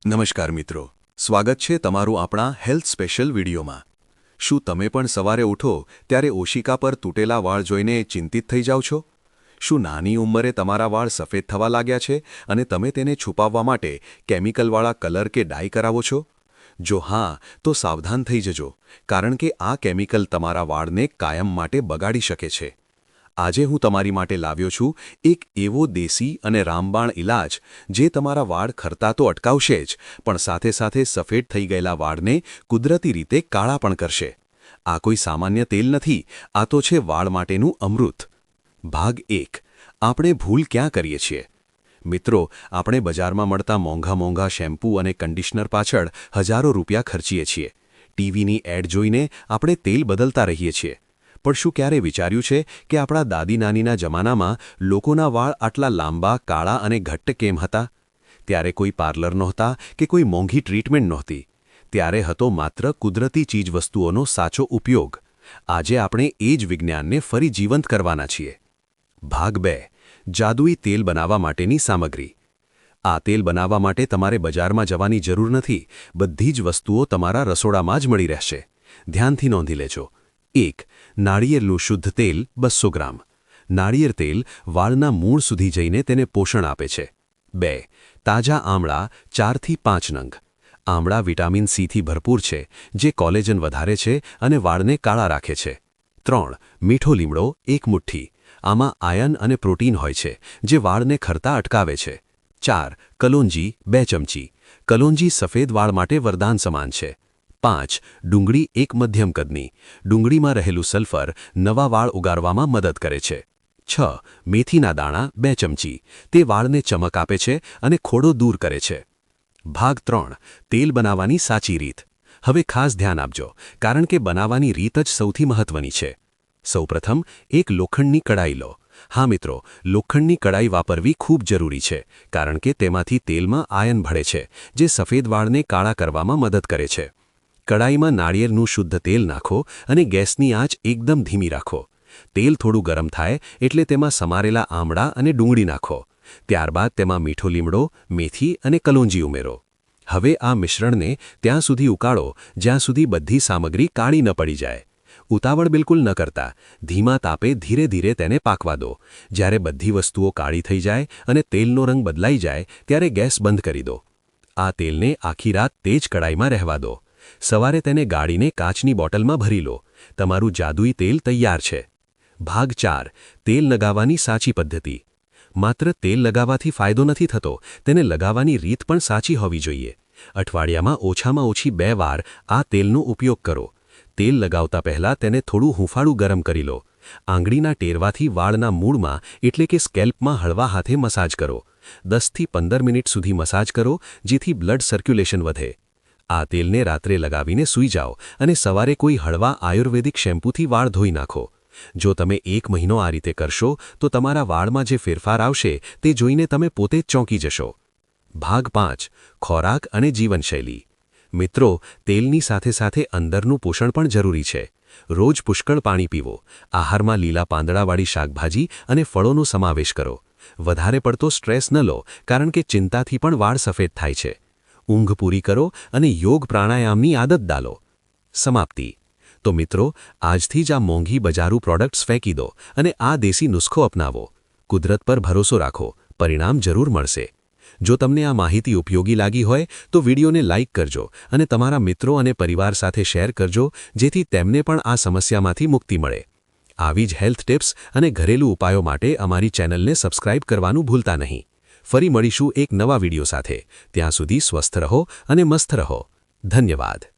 નમસ્કાર મિત્રો, સ્વાગત છે તમારું આપણા હેલ્થ સ્પેશિયલ વિડીયોમાં। શું તમે પણ સવારે ઉઠો ત્યારે ઓશિકા પર તૂટેલા વાળ જોઈને ચિંતિત થઈ જાઓ છો? શું નાની ઉંમરે તમારા વાળ સફેદ થવા લાગ્યા છે અને તમે તેને છુપાવવા માટે કેમિકલવાળા કલર કે ડાય કરાવો છો? જો હા, તો સાવધાન થઈ જજો, કારણ કે આ કેમિકલ તમારા વાળને કાયમ માટે બગાડી શકે છે। આજે હું તમારી માટે લાવ્યો છું એક એવો દેશી અને રામબાણ ઇલાજ જે તમારા વાળ ખરતા તો અટકાવશે જ, પણ સાથે સાથે સફેદ થઈ ગયેલા વાળને કુદરતી રીતે કાળા પણ કરશે। આ કોઈ સામાન્ય તેલ નથી, આ તો છે વાળ માટેનું અમૃત। ભાગ 1, આપણે ભૂલ ક્યાં કરીએ છીએ? મિત્રો, આપણે બજારમાં મળતા મોંઘા શેમ્પૂ અને કન્ડિશનર પાછળ હજારો રૂપિયા ખર્ચીએ છીએ। ટીવીની એડ જોઈને આપણે તેલ બદલતા રહીએ છીએ, પણ શું ક્યારે વિચાર્યું છે કે આપણા દાદી નાનીના જમાનામાં લોકોના વાળ આટલા લાંબા, કાળા અને ઘટ્ટ કેમ હતા? ત્યારે કોઈ પાર્લર નહોતા કે કોઈ મોંઘી ટ્રીટમેન્ટ નહોતી, ત્યારે હતો માત્ર કુદરતી ચીજવસ્તુઓનો સાચો ઉપયોગ। આજે આપણે એ જ વિજ્ઞાનને ફરી જીવંત કરવાના છીએ। ભાગ 2, જાદુઈ તેલ બનાવવા માટેની સામગ્રી। આ તેલ બનાવવા માટે તમારે બજારમાં જવાની જરૂર નથી, બધી જ વસ્તુઓ તમારા રસોડામાં જ મળી રહેશે। ધ્યાનથી નોંધી લેજો। 1. નાળિયેરનું શુદ્ધ તેલ 200 ગ્રામ। નાળિયેર તેલ વાળના મૂળ સુધી જઈને તેને પોષણ આપે છે। 2. તાજા આમળા 4 થી 5 નંગ। આમળા વિટામિન સીથી ભરપૂર છે, જે કોલેજન વધારે છે અને વાળને કાળા રાખે છે। 3. મીઠો લીમડો 1 મુઠ્ઠી। આમાં આયર્ન અને પ્રોટીન હોય છે, જે વાળને ખરતા અટકાવે છે। 4. કલોંજી 2 ચમચી। કલોંજી સફેદ વાળ માટે વરદાન સમાન છે। 5. ડુંગળી 1 મધ્યમ કદની। ડુંગળીમાં રહેલું સલ્ફર નવા વાળ ઉગાડવામાં મદદ કરે છે। 6. મેથીના દાણા 2 ચમચી। તે વાળને ચમક આપે છે અને ખોડો દૂર કરે છે। ભાગ 3, તેલ બનાવવાની સાચી રીત। હવે ખાસ ધ્યાન આપજો, કારણ કે બનાવવાની રીત જ સૌથી મહત્વની છે। સૌપ્રથમ એક લોખંડની કડાઈ લો। હા મિત્રો, લોખંડની કડાઈ વાપરવી ખૂબ જરૂરી છે, કારણ કે તેમાંથી તેલમાં આયર્ન ભળે છે, જે સફેદ વાળને કાળા કરવામાં મદદ કરે છે। કડાઈમાં નાળિયેરનું શુદ્ધ તેલ નાખો અને ગેસની આંચ એકદમ ધીમી રાખો। તેલ થોડું ગરમ થાય એટલે તેમાં સમારેલા આમળા અને ડુંગળી નાખો। ત્યારબાદ તેમાં મીઠો લીમડો, મેથી અને કલોંજી ઉમેરો। હવે આ મિશ્રણને ત્યાં સુધી ઉકાળો જ્યાં સુધી બધી સામગ્રી કાળી ન પડી જાય। ઉતાવળ બિલકુલ ન કરતા, ધીમા તાપે ધીરે ધીરે તેને પાકવા દો। જ્યારે બધી વસ્તુઓ કાળી થઈ જાય અને તેલનો રંગ બદલાઈ જાય ત્યારે ગેસ બંધ કરી દો। આ તેલને આખી રાત તે જ કડાઈમાં રહેવા દો। સવારે તેને ગાળીને કાચની બોટલમાં ભરી લો। તમારું જાદુઈ તેલ તૈયાર છે। ભાગ 4, તેલ લગાવવાની સાચી પદ્ધતિ। માત્ર તેલ લગાવવાથી ફાયદો નથી થતો, તેને લગાવવાની રીત પણ સાચી હોવી જોઈએ। અઠવાડિયામાં ઓછામાં ઓછી 2 વાર આ તેલનો ઉપયોગ કરો। તેલ લગાવતા પહેલાં તેને થોડું હૂંફાળું ગરમ કરી લો। આંગળીના ટેરવાથી વાળના મૂળમાં એટલે કે સ્કેલ્પમાં હળવા હાથે મસાજ કરો। 10 થી 15 મિનિટ સુધી મસાજ કરો, જેથી બ્લડ સર્ક્યુલેશન વધે। આ તેલને રાત્રે લગાવીને સૂઈ જાઓ અને સવારે કોઈ હળવા આયુર્વેદિક શેમ્પૂથી વાળ ધોઈ નાખો। જો તમે 1 મહિનો આ રીતે કરશો તો તમારા વાળમાં જે ફેરફાર આવશે તે જોઈને તમે પોતે જ ચોંકી જશો। ભાગ 5, ખોરાક અને જીવનશૈલી। મિત્રો, તેલની સાથે સાથે અંદરનું પોષણ પણ જરૂરી છે। રોજ પુષ્કળ પાણી પીવો। આહારમાં લીલા પાંદડાવાળી શાકભાજી અને ફળોનો સમાવેશ કરો। વધારે પડતો સ્ટ્રેસ ન લો, કારણ કે ચિંતાથી પણ વાળ સફેદ થાય છે। ઊંઘ પૂરી કરો અને યોગ પ્રાણાયામની આદત ડાલો। સમાપ્તિ। તો મિત્રો, આજથી જ આ મોંઘી બજારૂ પ્રોડક્ટ્સ ફેંકી દો અને આ દેશી નુસ્ખો અપનાવો। કુદરત પર ભરોસો રાખો, પરિણામ જરૂર મળશે। જો તમને આ માહિતી ઉપયોગી લાગી હોય તો વિડીયોને લાઇક કરજો અને તમારા મિત્રો અને પરિવાર સાથે શેર કરજો, જેથી તેમને પણ આ સમસ્યામાંથી મુક્તિ મળે। આવી જ હેલ્થ ટિપ્સ અને ઘરેલું ઉપાયો માટે અમારી ચેનલને સબસ્ક્રાઇબ કરવાનું ભૂલતા નહીં। ફરી મળીશું એક નવા વિડીયો સાથે। ત્યાં સુધી સ્વસ્થ રહો અને મસ્ત રહો। ધન્યવાદ।